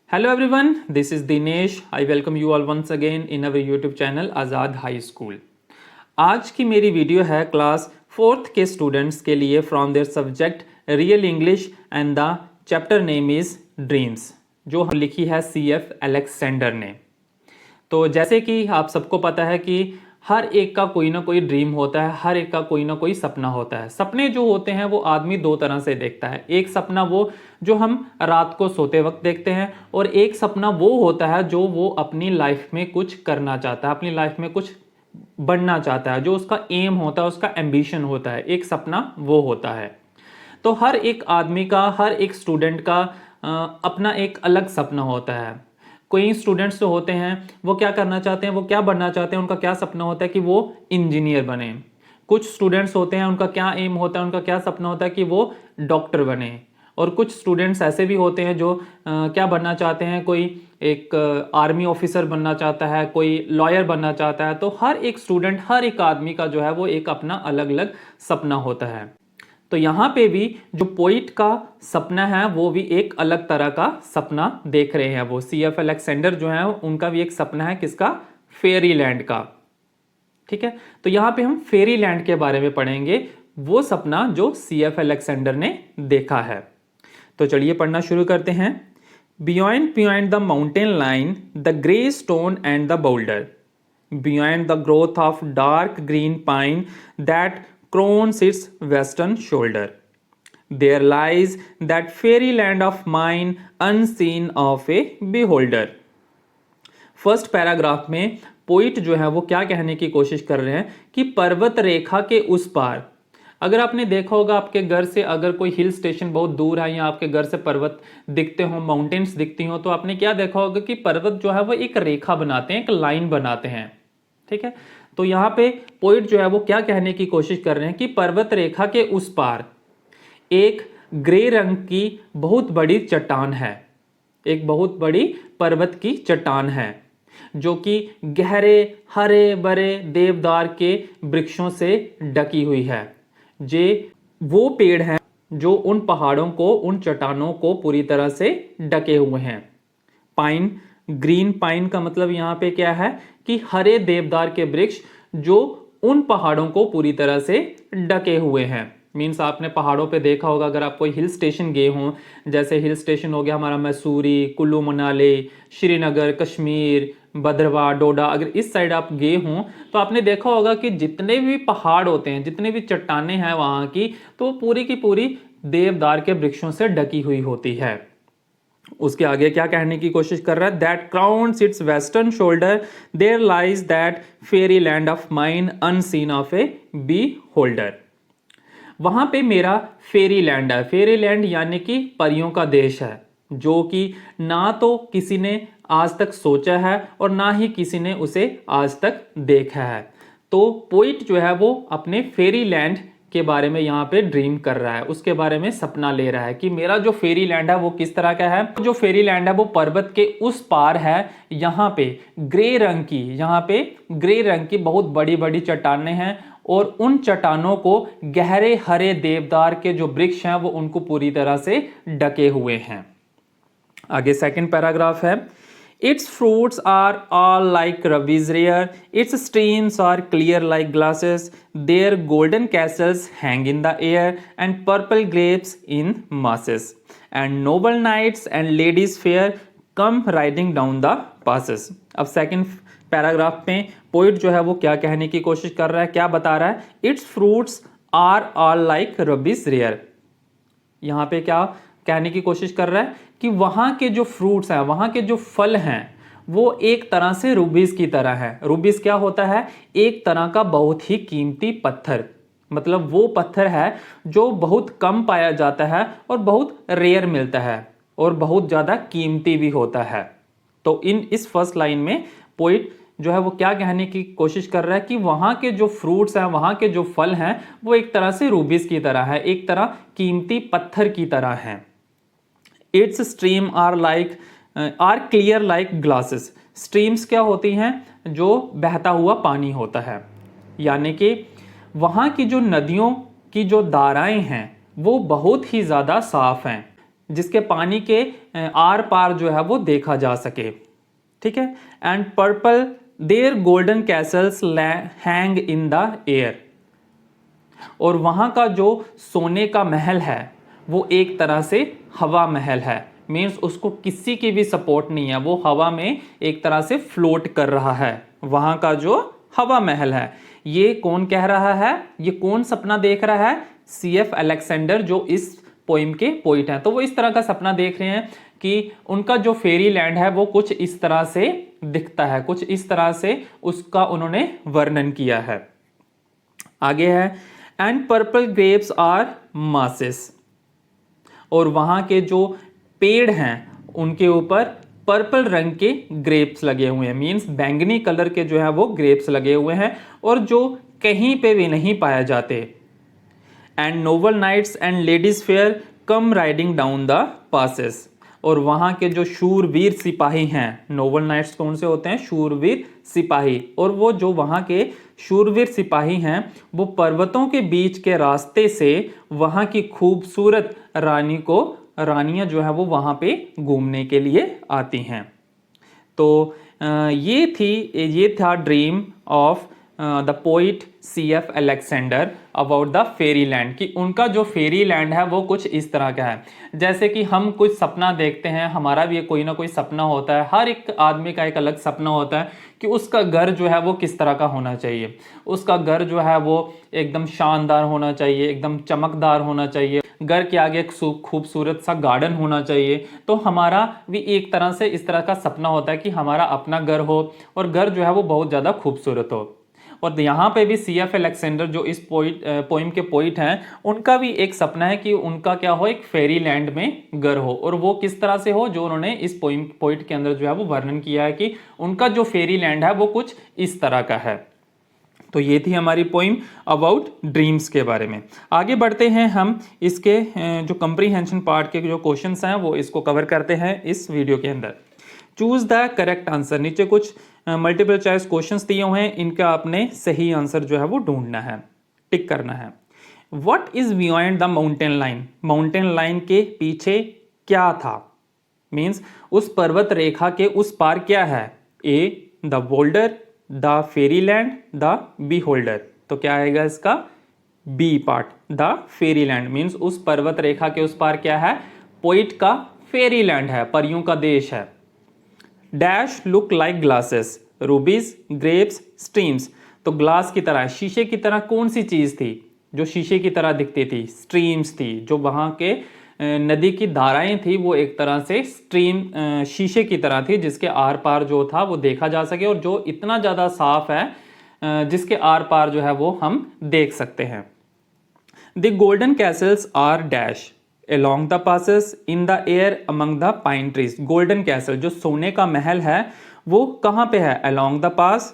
Hello everyone, this is Dinesh. I welcome you all once again in our YouTube channel Azad high school. आज की मेरी video है class 4th के students के लिए from their subject real English and the chapter name is dreams, जो लिखी है CF अलेक्जेंडर ने। तो जैसे कि आप सबको पता है कि हर एक का कोई ना कोई ड्रीम होता है, हर एक का कोई ना कोई सपना होता है। सपने जो होते हैं वो आदमी दो तरह से देखता है। एक सपना वो जो हम रात को सोते वक्त देखते हैं, और एक सपना वो होता है जो वो अपनी लाइफ में कुछ करना चाहता है, अपनी लाइफ में कुछ बनना चाहता है, जो उसका एम होता है, उसका एम्बिशन होता है। एक सपना वो होता है। तो हर एक आदमी का, हर एक स्टूडेंट का अपना एक अलग सपना होता है। कोई स्टूडेंट्स जो होते हैं वो क्या करना चाहते हैं, वो क्या बनना चाहते हैं, उनका क्या सपना होता है कि वो इंजीनियर बने। कुछ स्टूडेंट्स होते हैं उनका क्या एम होता है, उनका क्या सपना होता है कि वो डॉक्टर बने। और कुछ स्टूडेंट्स ऐसे भी होते हैं जो क्या बनना चाहते हैं, कोई एक आर्मी ऑफिसर बनना चाहता है, कोई लॉयर बनना चाहता है। तो हर एक स्टूडेंट, हर एक आदमी का जो है वो एक अपना अलग अलग सपना होता है। तो यहाँ पे भी जो पोइट का सपना है वो भी एक अलग तरह का सपना देख रहे हैं। वो CF अलेक्जेंडर जो है उनका भी एक सपना है, किसका? फेरी लैंड का। ठीक है, तो यहाँ पे हम फेरी लैंड के बारे में पढ़ेंगे, वो सपना जो CF अलेक्जेंडर ने देखा है। तो चलिए पढ़ना शुरू करते हैं। Beyond the mountain line the grey stone and the boulder, beyond the growth of dark green pine that crowns its western shoulder, there lies that fairy land of mine unseen of a beholder। First paragraph में poet जो है वो क्या कहने की कोशिश कर रहे हैं कि पर्वत रेखा के उस पार। अगर आपने देखा होगा, आपके घर से अगर कोई हिल स्टेशन बहुत दूर है या आपके घर से पर्वत दिखते हो, माउंटेन्स दिखती हो, तो आपने क्या देखा होगा कि पर्वत जो है वो एक रेखा बनाते हैं, एक लाइन बनाते हैं। ठीक है, तो यहाँ पे पोइट जो है वो क्या कहने की कोशिश कर रहे हैं कि पर्वत रेखा के उस पार एक ग्रे रंग की बहुत बड़ी चट्टान है, एक बहुत बड़ी पर्वत की चट्टान है, जो कि गहरे हरे भरे देवदार के वृक्षों से ढकी हुई है। वो पेड़ हैं जो उन पहाड़ों को, उन चट्टानों को पूरी तरह से ढके हुए हैं। पाइन, ग्रीन पाइन का मतलब यहाँ पे क्या है कि हरे देवदार के वृक्ष जो उन पहाड़ों को पूरी तरह से ढके हुए हैं। मीन्स आपने पहाड़ों पे देखा होगा, अगर आप कोई हिल स्टेशन गए हों, जैसे हिल स्टेशन हो गया हमारा मसूरी, कुल्लू मनाली, श्रीनगर, कश्मीर, भद्रवाह, डोडा, अगर इस साइड आप गए हों तो आपने देखा होगा कि जितने भी पहाड़ होते हैं, जितने भी चट्टानें हैं वहाँ की, तो पूरी की पूरी देवदार के वृक्षों से ढकी हुई होती है। उसके आगे क्या कहने की कोशिश कर रहा है, that crowns its western shoulder there lies that fairy land of mine unseen of a beholder. वहां पे मेरा फेरी लैंड है। फेरी लैंड यानी कि परियों का देश है, जो कि ना तो किसी ने आज तक सोचा है और ना ही किसी ने उसे आज तक देखा है। तो पोइट जो है वो अपने फेरी लैंड के बारे में यहाँ पे ड्रीम कर रहा है, उसके बारे में सपना ले रहा है कि मेरा जो फेरी लैंड है वो किस तरह का है। जो फेरी लैंड है वो पर्वत के उस पार है। यहाँ पे ग्रे रंग की, यहाँ पे ग्रे रंग की बहुत बड़ी बड़ी चट्टानें हैं, और उन चट्टानों को गहरे हरे देवदार के जो वृक्ष हैं वो उनको पूरी तरह से ढके हुए हैं। आगे सेकंड पैराग्राफ है। Its fruits are all like rubies rare, its streams are clear like glasses, their golden castles hang in the air and purple grapes in masses, and noble knights and ladies fair come riding down the passes। अब second paragraph में poet जो है वो क्या कहने की कोशिश कर रहा है, क्या बता रहा है, its fruits are all like rubies rare। यहाँ पे क्या कहने की कोशिश कर रहा है कि वहाँ के जो फ्रूट्स हैं, वहाँ के जो फल हैं, वो एक तरह से रूबीज की तरह है। रूबीज क्या होता है? एक तरह का बहुत ही कीमती पत्थर, मतलब वो पत्थर है जो बहुत कम पाया जाता है और बहुत रेयर मिलता है और बहुत ज़्यादा कीमती भी होता है। तो इस फर्स्ट लाइन में पोइट जो है वो क्या कहने की कोशिश कर रहा है कि वहाँ के जो फ्रूट्स हैं, वहाँ के जो फल हैं, वो एक तरह से रूबीज की तरह है, एक तरह कीमती पत्थर की तरह हैं। Its stream are clear like glasses. Streams क्या होती हैं? जो बहता हुआ पानी होता है, यानी कि वहाँ की जो नदियों की जो धाराएं हैं वो बहुत ही ज़्यादा साफ हैं, जिसके पानी के आर पार जो है वो देखा जा सके, ठीक है। And purple their golden castles hang in the air, और वहां का जो सोने का महल है वो एक तरह से हवा महल है, मीन्स उसको किसी की भी सपोर्ट नहीं है, वो हवा में एक तरह से फ्लोट कर रहा है। वहां का जो हवा महल है, ये कौन कह रहा है, ये कौन सपना देख रहा है, सीएफ अलेक्जेंडर, जो इस पोइम के पोइट हैं। तो वो इस तरह का सपना देख रहे हैं कि उनका जो फेरी लैंड है वो कुछ इस तरह से दिखता है, कुछ इस तरह से उसका उन्होंने वर्णन किया है। आगे है and purple grapes are masses, और वहां के जो पेड़ हैं उनके ऊपर पर्पल रंग के ग्रेप्स लगे हुए हैं, मींस बैंगनी कलर के जो है वो ग्रेप्स लगे हुए हैं, और जो कहीं पे भी नहीं पाए जाते। And noble knights and ladies fair come riding down the passes, और वहां के जो शूरवीर सिपाही हैं, नोबल नाइट्स कौन से होते हैं, शूरवीर सिपाही, और वो जो वहां के शूरवीर सिपाही हैं वो पर्वतों के बीच के रास्ते से वहां की खूबसूरत रानियां जो है वो वहां पे घूमने के लिए आती हैं। तो ये था dream of the poet CF Alexander about the fairy land, कि उनका जो फेरी लैंड है वो कुछ इस तरह का है। जैसे कि हम कुछ सपना देखते हैं, हमारा भी कोई ना कोई सपना होता है, हर एक आदमी का एक अलग सपना होता है कि उसका घर जो है वो किस तरह का होना चाहिए, उसका घर जो है वो एकदम शानदार होना चाहिए, एकदम चमकदार होना चाहिए, घर के आगे एक खूबसूरत सा गार्डन होना चाहिए। तो हमारा भी एक तरह से इस तरह का सपना होता है कि हमारा अपना घर हो और घर जो है वो बहुत ज़्यादा खूबसूरत हो। और यहाँ पे भी सीएफ अलेक्जेंडर जो इस पोइम के पोइट हैं, उनका भी एक सपना है कि उनका क्या हो, एक फेरी लैंड में घर हो, और वो किस तरह से हो, जो उन्होंने इस पोइट के अंदर जो है वो वर्णन किया है कि उनका जो फेरी लैंड है वो कुछ इस तरह का है। तो ये थी हमारी पोइम अबाउट ड्रीम्स के बारे में। आगे बढ़ते हैं हम, इसके जो कंप्रीहेंशन पार्ट के जो क्वेश्चंस हैं वो इसको कवर करते हैं इस वीडियो के अंदर। चूज द करेक्ट आंसर, नीचे कुछ मल्टीपल चॉइस क्वेश्चंस दिए हुए हैं, इनका आपने सही आंसर जो है वो ढूंढना है, टिक करना है। What is beyond the mountain line, mountain line के पीछे क्या था, मीन्स उस पर्वत रेखा के उस पार क्या है, A the boulder, the fairy land, the beholder. तो क्या आएगा इसका B part, the fairy land, means उस पर्वत रेखा के उस पार क्या है, पोइट का फेरी लैंड है, परियों का देश है। Dash look like glasses, रूबीज, grapes, streams. तो ग्लास की तरह, शीशे की तरह कौन सी चीज थी जो शीशे की तरह दिखती थी, स्ट्रीम्स थी, जो वहां के नदी की धाराएं थी वो एक तरह से स्ट्रीम शीशे की तरह थी, जिसके आर पार जो था वो देखा जा सके, और जो इतना ज्यादा साफ है जिसके आर पार जो है वो हम देख सकते हैं। The golden castles are dash along the passes in the air among the pine trees। Golden castle, जो सोने का महल है, वो कहाँ पे है, along the pass,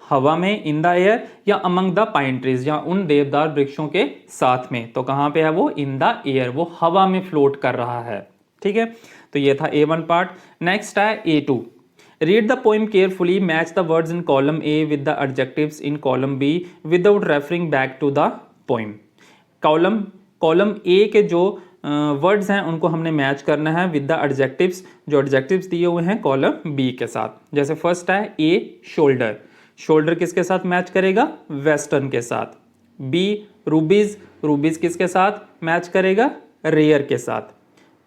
हवा में, in the air, या among the pine trees, या उन देवदार वृक्षों के साथ में। तो कहाँ पे है वो, in the air, वो हवा में फ्लोट कर रहा है, ठीक है। तो ये था A1 पार्ट। नेक्स्ट है A2। Read the poem carefully, match the words in column A with the adjectives in column B without referring back to the poem. Column A के जो वर्ड्स हैं उनको हमने मैच करना है विद द एडजेक्टिव्स, जो adjectives दिए हुए हैं कॉलम बी के साथ। जैसे फर्स्ट है ए शोल्डर, शोल्डर किसके साथ मैच करेगा, वेस्टर्न के साथ। बी रूबीज, रूबीज किसके साथ मैच करेगा, रेयर के साथ।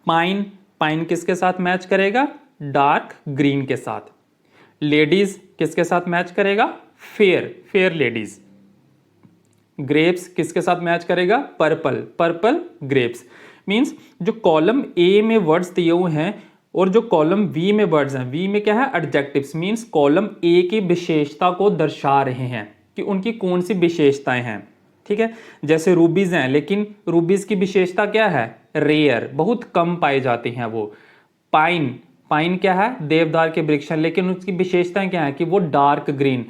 पाइन, पाइन किसके साथ मैच करेगा, डार्क ग्रीन के साथ। लेडीज किसके साथ मैच करेगा, फेयर, फेयर लेडीज। ग्रेप्स किसके साथ मैच करेगा, पर्पल, पर्पल ग्रेप्स। मींस जो कॉलम ए में वर्ड्स दिए हुए हैं और जो कॉलम बी में वर्ड्स हैं, बी में क्या है, एडजेक्टिव्स, मींस कॉलम ए की विशेषता को दर्शा रहे हैं कि उनकी कौन सी विशेषताएं हैं, ठीक है। जैसे रूबीज हैं, लेकिन रूबीज की विशेषता क्या है, रेयर, बहुत कम पाई जाती हैं वो। पाइन, पाइन क्या है, देवदार के वृक्ष हैं, लेकिन उसकी विशेषताएं क्या है कि वो डार्क ग्रीन,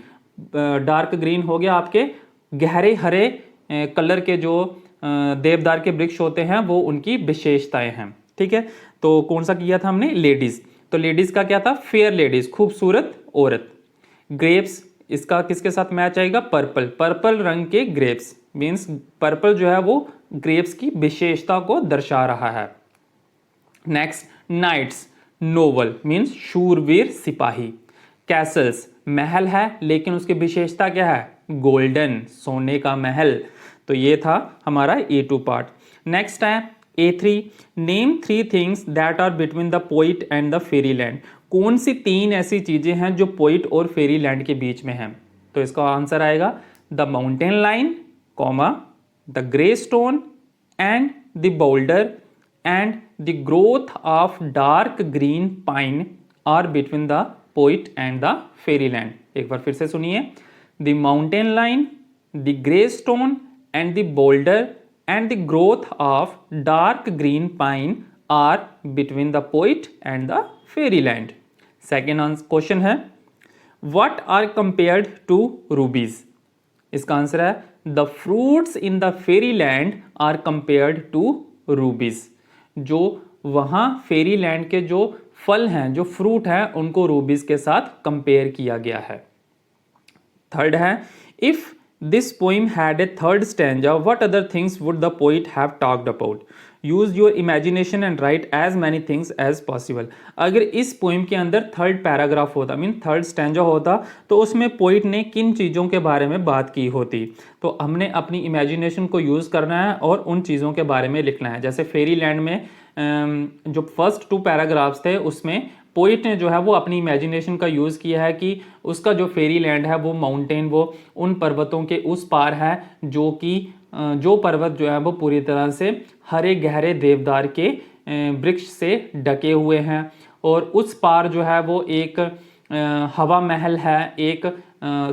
डार्क ग्रीन हो गया, आपके गहरे हरे कलर के जो देवदार के वृक्ष होते हैं वो उनकी विशेषताएं हैं, ठीक है। तो कौन सा किया था हमने, लेडीज, तो लेडीज का क्या था, फेयर लेडीज, खूबसूरत औरत। ग्रेप्स, इसका किसके साथ मैच आएगा, पर्पल, पर्पल रंग के ग्रेप्स, मींस पर्पल जो है वो ग्रेप्स की विशेषता को दर्शा रहा है। नेक्स्ट नाइट्स नोबल मीन्स शूरवीर सिपाही। कैसल्स महल है लेकिन उसकी विशेषता क्या है, गोल्डन सोने का महल। तो ये था हमारा A2 पार्ट। नेक्स्ट है A3, name 3 things that are between the poet and the fairy land. कौन सी 3 ऐसी चीजें हैं जो पोइट और फेरी लैंड के बीच में हैं। तो इसका आंसर आएगा the mountain line, comma the grey stone and the boulder and the growth of dark green pine are between the poet and the fairy land. एक बार फिर से सुनिए, the mountain line, the grey stone and the boulder and the growth of dark green pine are between the poet and the fairyland. Second question है, what are compared to rubies? इसका answer है the fruits in the fairyland are compared to rubies. जो वहाँ Fairyland के जो फल हैं, जो फ्रूट हैं, उनको रूबीज के साथ कंपेयर किया गया है। थर्ड है, if this poem had a third stanza, what other things would the poet have talked about? Use your imagination and write as many things as possible. अगर इस पोइम के अंदर थर्ड पैराग्राफ होता, mean third stanza होता, तो उसमें poet ने किन चीज़ों के बारे में बात की होती। तो हमने अपनी इमेजिनेशन को यूज़ करना है और उन चीज़ों के बारे में लिखना है। जैसे फेरी लैंड में जो फर्स्ट 2 पैराग्राफ्स थे उसमें पोइट ने जो है वो अपनी इमेजिनेशन का यूज़ किया है कि उसका जो फेरी लैंड है वो माउंटेन, वो उन पर्वतों के उस पार है जो कि जो पर्वत जो है वो पूरी तरह से हरे गहरे देवदार के वृक्ष से ढके हुए हैं, और उस पार जो है वो एक हवा महल है, एक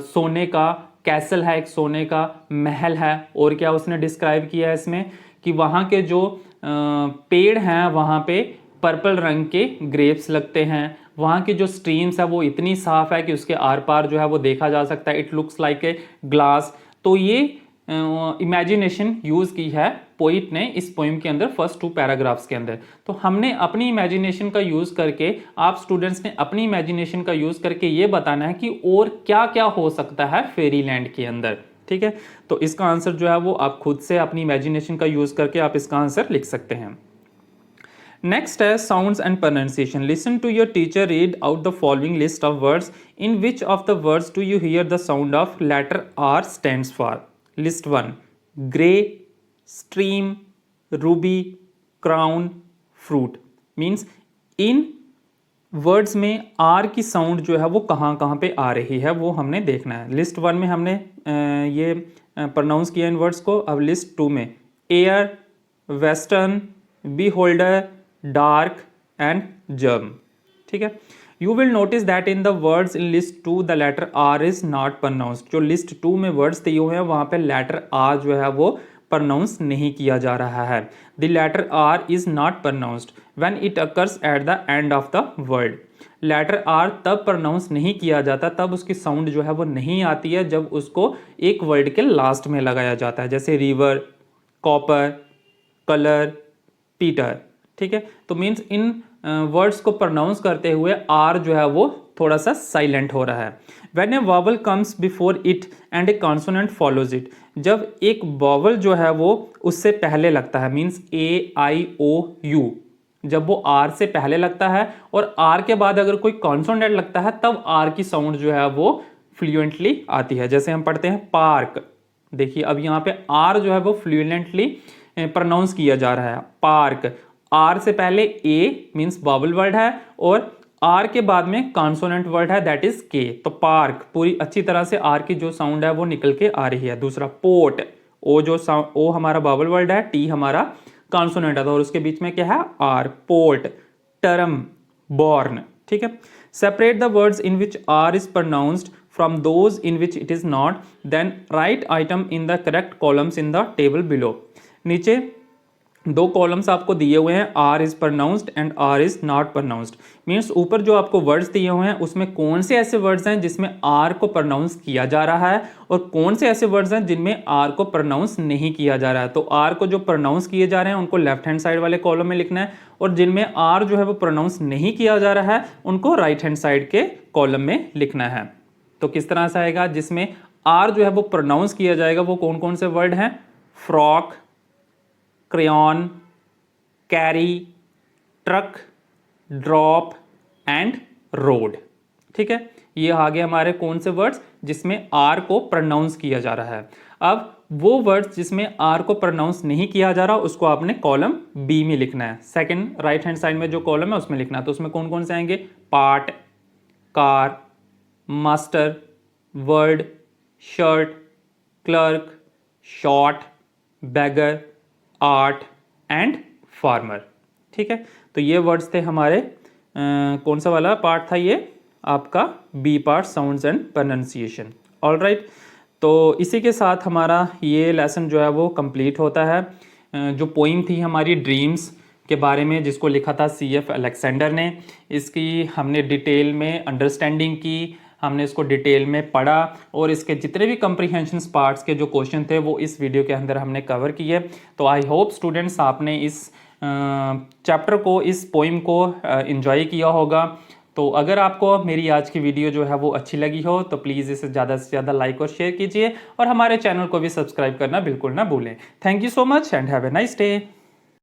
सोने का कैसल है, एक सोने का महल है। और क्या उसने डिस्क्राइब किया है इसमें कि वहाँ के जो पेड़ हैं वहाँ पे पर्पल रंग के ग्रेप्स लगते हैं, वहाँ की जो स्ट्रीम्स है वो इतनी साफ है कि उसके आर पार जो है वो देखा जा सकता है, it looks like a glass. तो ये इमेजिनेशन यूज़ की है पोइट ने इस पोइम के अंदर फर्स्ट 2 पैराग्राफ्स के अंदर। तो हमने अपनी इमेजिनेशन का यूज़ करके, आप स्टूडेंट्स ने अपनी इमेजिनेशन का यूज़ करके ये बताना है कि और क्या क्या हो सकता है फेरी लैंड के अंदर। ठीक है, तो इसका आंसर जो है वो आप खुद से अपनी इमेजिनेशन का यूज़ करके आप इसका आंसर लिख सकते हैं। नेक्स्ट है sounds and pronunciation. Listen to your teacher read out the following list of words, in which of the words do you hear the sound of letter R stands for. List 1, grey, stream, ruby, crown, fruit. Means in words में R की sound जो है वो कहाँ कहाँ पे आ रही है वो हमने देखना है। लिस्ट 1 में हमने ये प्रोनाउंस किया इन वर्ड्स को। अब लिस्ट 2 में air, western, beholder, dark and germ. ठीक है, you will notice that in the words in list 2 the letter R is not pronounced. जो लिस्ट 2 में वर्ड्स दिए हुए हैं वहाँ पे लेटर आर जो है वो प्रोनाउंस नहीं किया जा रहा है। The letter R is not pronounced when it occurs at the end of the word. Letter R तब प्रोनाउंस नहीं किया जाता, तब उसकी साउंड जो है वो नहीं आती है जब उसको एक वर्ड के लास्ट में लगाया जाता है, जैसे रिवर, कॉपर, कलर, पीटर। ठीक है, तो मीन्स इन वर्ड्स को प्रोनाउंस करते हुए आर जो है वो थोड़ा सा साइलेंट हो रहा है। When A vowel comes before it and A consonant follows it, जब एक वॉवल जो है वो उससे पहले लगता है, means A I O you, जब वो आर से पहले लगता है और आर के बाद अगर कोई कॉन्सोनेंट लगता है तब आर की साउंड जो है वो फ्लुएंटली आती है। जैसे हम पढ़ते हैं पार्क, देखिए अब यहाँ पे आर जो है वो फ्लुएंटली प्रोनाउंस किया जा रहा है। पार्क, आर से पहले ए मीन्स वॉवल वर्ड है और आर के बाद में कॉन्सोनेंट वर्ड है दैट इज के। तो पार्क पूरी अच्छी तरह से आर की जो साउंड है वो निकल के आ रही है। दूसरा पोर्ट, ओ जो साउंड, ओ हमारा वॉवल वर्ड है, टी हमारा कॉन्सोनेंट है और उसके बीच में क्या है आर। Port, term, born. ठीक है, separate the words in which R is pronounced from those in which it is not, then write item in the correct columns in the table below. नीचे 2 columns आपको दिए हुए हैं, R is pronounced and R is not pronounced. Means ऊपर जो आपको words दिए हुए हैं उसमें कौन से ऐसे वर्ड्स हैं जिसमें आर को प्रोनाउंस किया जा रहा है और कौन से ऐसे वर्ड्स हैं जिनमें आर को प्रोनाउंस नहीं किया जा रहा है। तो आर को जो प्रोनाउंस किए जा रहे हैं उनको लेफ्ट हैंड साइड वाले कॉलम में लिखना है और जिनमें आर जो है वो प्रोनाउंस नहीं किया जा रहा है उनको राइट हैंड साइड के कॉलम में लिखना है। तो किस तरह से आएगा, जिसमें आर जो है वो प्रोनाउंस किया जाएगा वो कौन कौन से वर्ड हैं, frock, crayon, carry, truck, drop and road. ठीक है, ये आगे हमारे कौन से वर्ड्स जिसमें आर को प्रोनाउंस किया जा रहा है। अब वो वर्ड्स जिसमें आर को प्रोनाउंस नहीं किया जा रहा उसको आपने कॉलम बी में लिखना है। सेकंड राइट हैंड साइड में जो कॉलम है उसमें लिखना है। तो उसमें कौन कौन से आएंगे? Part, car, master, word, shirt, clerk, shot, beggar, art and farmer. ठीक है, तो ये वर्ड्स थे हमारे कौन सा वाला पार्ट था? ये आपका B part, sounds and pronunciation. Alright, तो इसी के साथ हमारा ये लेसन जो है वो कंप्लीट होता है। जो पोइम थी हमारी ड्रीम्स के बारे में जिसको लिखा था CF अलेक्जेंडर ने, इसकी हमने डिटेल में अंडरस्टैंडिंग की, हमने इसको डिटेल में पढ़ा और इसके जितने भी कंप्रीहेंशन पार्ट्स के जो क्वेश्चन थे वो इस वीडियो के अंदर हमने कवर किए। तो आई होप स्टूडेंट्स आपने इस चैप्टर को, इस पोइम को एंजॉय किया होगा। तो अगर आपको मेरी आज की वीडियो जो है वो अच्छी लगी हो तो प्लीज़ इसे ज़्यादा से ज़्यादा लाइक और शेयर कीजिए और हमारे चैनल को भी सब्सक्राइब करना बिल्कुल ना भूलें। Thank you so much and have a nice day.